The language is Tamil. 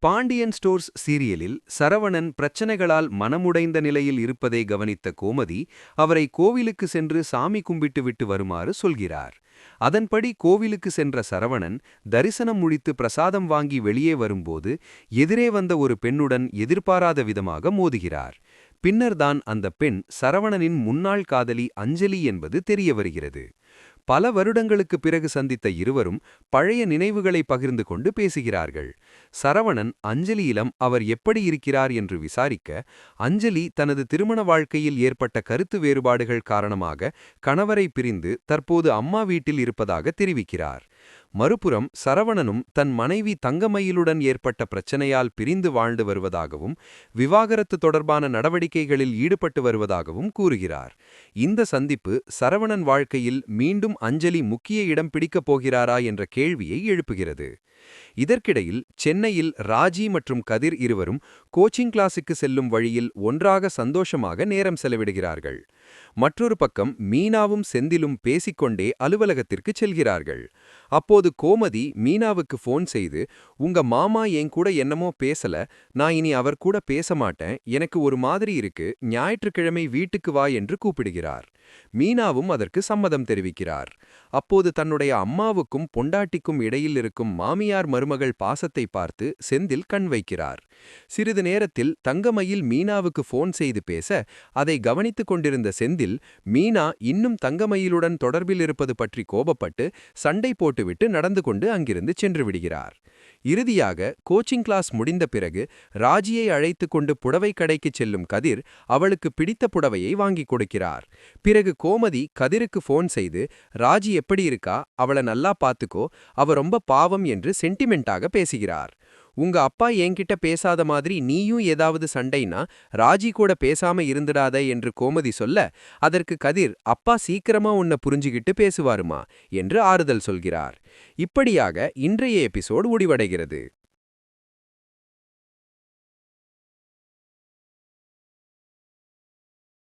பாண்டியன் ஸ்டோர்ஸ் சீரியலில் சரவணன் பிரச்சனைகளால் மனமுடைந்த நிலையில் இருப்பதை கவனித்த கோமதி அவரை கோவிலுக்கு சென்று சாமி கும்பிட்டு விட்டு வருமாறு சொல்கிறார். அதன்படி கோவிலுக்கு சென்ற சரவணன் தரிசனம் முடித்து பிரசாதம் வாங்கி வெளியே வரும்போது எதிரே வந்த ஒரு பெண்ணுடன் எதிர்பாராத விதமாக மோதுகிறார். பின்னர்தான் அந்த பெண் சரவணனின் முன்னாள் காதலி அஞ்சலி என்பது தெரிய வருகிறது. பல வருடங்களுக்குப் பிறகு சந்தித்த இருவரும் பழைய நினைவுகளை பகிர்ந்து கொண்டு பேசுகிறார்கள். சரவணன் அஞ்சலியிடம் அவர் எப்படி இருக்கிறார் என்று விசாரிக்க, அஞ்சலி தனது திருமண வாழ்க்கையில் ஏற்பட்ட கருத்து வேறுபாடுகள் காரணமாக கணவரை பிரிந்து தற்போது அம்மா வீட்டில் இருப்பதாக தெரிவிக்கிறார். மறுபுறம் சரவணனும் தன் மனைவி தங்கமயிலுடன் ஏற்பட்ட பிரச்சனையால் பிரிந்து வாழ்ந்து வருவதாகவும் விவாகரத்து தொடர்பான நடவடிக்கைகளில் ஈடுபட்டு வருவதாகவும் கூறுகிறார். இந்த சந்திப்பு சரவணன் வாழ்க்கையில் மீண்டும் அஞ்சலி முக்கிய இடம் பிடிக்கப் போகிறாரா என்ற கேள்வியை எழுப்புகிறது. இதற்கிடையில் சென்னையில் ராஜி மற்றும் கதிர் இருவரும் கோச்சிங் கிளாஸுக்கு செல்லும் வழியில் ஒன்றாக சந்தோஷமாக நேரம் செலவிடுகிறார்கள். மற்றொரு பக்கம் மீனாவும் செந்திலும் பேசிக்கொண்டே அலுவலகத்திற்கு செல்கிறார்கள். அப்போது கோமதி மீனாவுக்கு ஃபோன் செய்து, உங்க மாமா என் கூட என்னமோ பேசல, நான் இனி அவர் கூட பேச மாட்டேன், எனக்கு ஒரு மாதிரி இருக்கு, ஞாயிற்றுக்கிழமை வீட்டுக்கு வா என்று கூப்பிடுகிறார். மீனாவும் அதற்கு சம்மதம் தெரிவிக்கிறார். அப்போது தன்னுடைய அம்மாவுக்கும் பொண்டாட்டிக்கும் இடையில் இருக்கும் மாமியார் மருமகள் பாசத்தை பார்த்து செந்தில் கண் வைக்கிறார். சிறிது நேரத்தில் தங்கமயில் மீனாவுக்கு ஃபோன் செய்து பேச அதை கவனித்துக் கொண்டிருந்த செந்தில் மீனா இன்னும் தங்கமயிலுடன் தொடர்பில் இருப்பது பற்றி கோபப்பட்டு சண்டை போட்டுவிட்டு நடந்து கொண்டு அங்கிருந்து சென்று விடுகிறார். இறுதியாக கோச்சிங் கிளாஸ் முடிந்த பிறகு ராஜியை அழைத்து கொண்டு புடவை கடைக்கு செல்லும் கதிர் அவளுக்கு பிடித்த புடவையை வாங்கி கொடுக்கிறார். பிறகு கோமதி கதிருக்கு ஃபோன் செய்து, ராஜி எப்படி இருக்கா, அவளை நல்லா பாத்துக்கோ, அவ ரொம்ப பாவம் என்று சென்டிமெண்டாக பேசுகிறார். உங்க அப்பா என்கிட்ட பேசாத மாதிரி நீயும் ஏதாவது சண்டைனா ராஜி கூட பேசாம இருந்துடாத என்று கோமதி சொல்ல, அதற்கு கதிர் அப்பா சீக்கிரமா உன்னை புரிஞ்சுகிட்டு பேசுவாருமா என்று ஆறுதல் சொல்கிறார். இப்படியாக இன்றைய எபிசோடு முடிவடைகிறது.